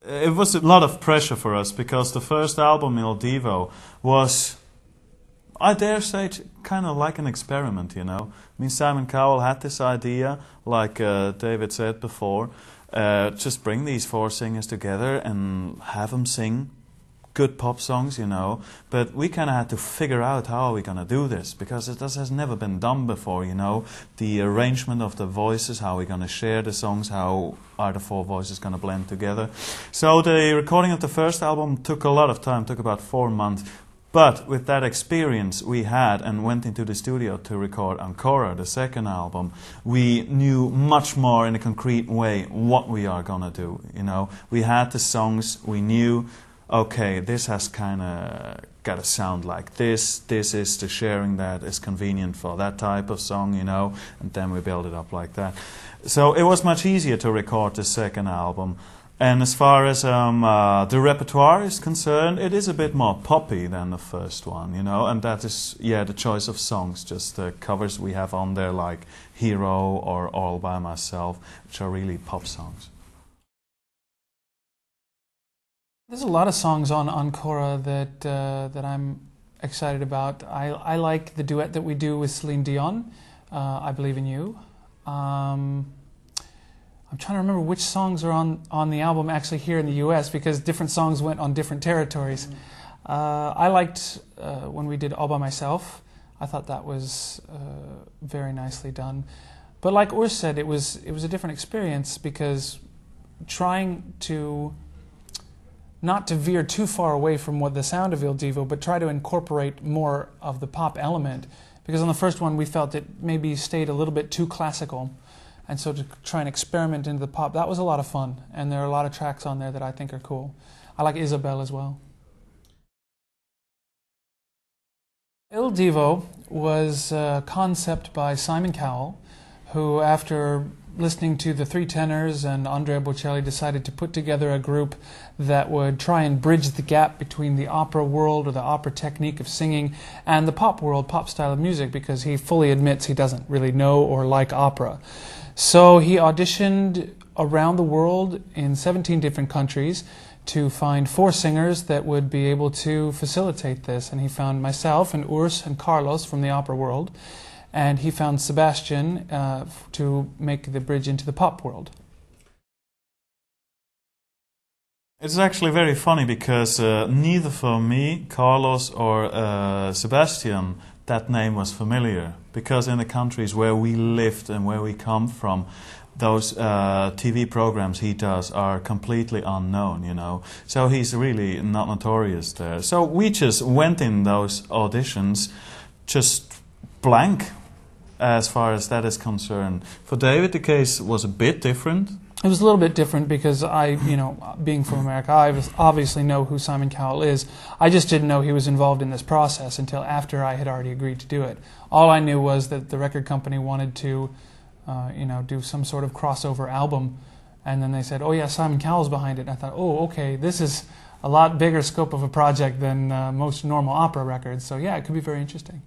it was a lot of pressure for us because the first album, ILDIVO, was, I dare say, kind of like an experiment, you know. I mean, Simon Cowell had this idea, like David said before, just bring these four singers together and have them sing good pop songs, you know. But we kind of had to figure out how are we going to do this, because this has never been done before, you know. The arrangement of the voices, how are we going to share the songs, how are the four voices going to blend together. So the recording of the first album took a lot of time, took about 4 months. But with that experience we had and went into the studio to record Ancora, the second album, we knew much more in a concrete way what we are going to do, you know. We had the songs, we knew, okay, this has kind of got to sound like this is the sharing that is convenient for that type of song, you know, and then we build it up like that. So it was much easier to record the second album. And as far as the repertoire is concerned, it is a bit more poppy than the first one, you know, and that is, yeah, the choice of songs, just the covers we have on there, like Hero or All By Myself, which are really pop songs. There's a lot of songs on Ancora that I'm excited about. I like the duet that we do with Celine Dion, I Believe in You. I'm trying to remember which songs are on the album actually here in the US, because different songs went on different territories. I liked when we did All By Myself. I thought that was very nicely done. But like Urs said, it was a different experience, because trying to not to veer too far away from what the sound of ILDIVO, but try to incorporate more of the pop element, because on the first one we felt it maybe stayed a little bit too classical. And so to try and experiment into the pop, that was a lot of fun. And there are a lot of tracks on there that I think are cool. I like Isabel as well. ILDIVO was a concept by Simon Cowell, who after listening to the Three Tenors and Andrea Bocelli decided to put together a group that would try and bridge the gap between the opera world or the opera technique of singing and the pop world, pop style of music, because he fully admits he doesn't really know or like opera. So he auditioned around the world in 17 different countries to find 4 singers that would be able to facilitate this. And he found myself and Urs and Carlos from the opera world. And he found Sebastian to make the bridge into the pop world. It's actually very funny because neither for me, Carlos, or Sebastian, that name was familiar. Because in the countries where we lived and where we come from, those TV programs he does are completely unknown, you know. So he's really not notorious there. So we just went in those auditions just blank as far as that is concerned. For David, the case was a bit different. It was a little bit different because being from America, I obviously know who Simon Cowell is. I just didn't know he was involved in this process until after I had already agreed to do it. All I knew was that the record company wanted to, do some sort of crossover album, and then they said, "Oh yeah, Simon Cowell's behind it." And I thought, "Oh, okay, this is a lot bigger scope of a project than most normal opera records." So yeah, it could be very interesting.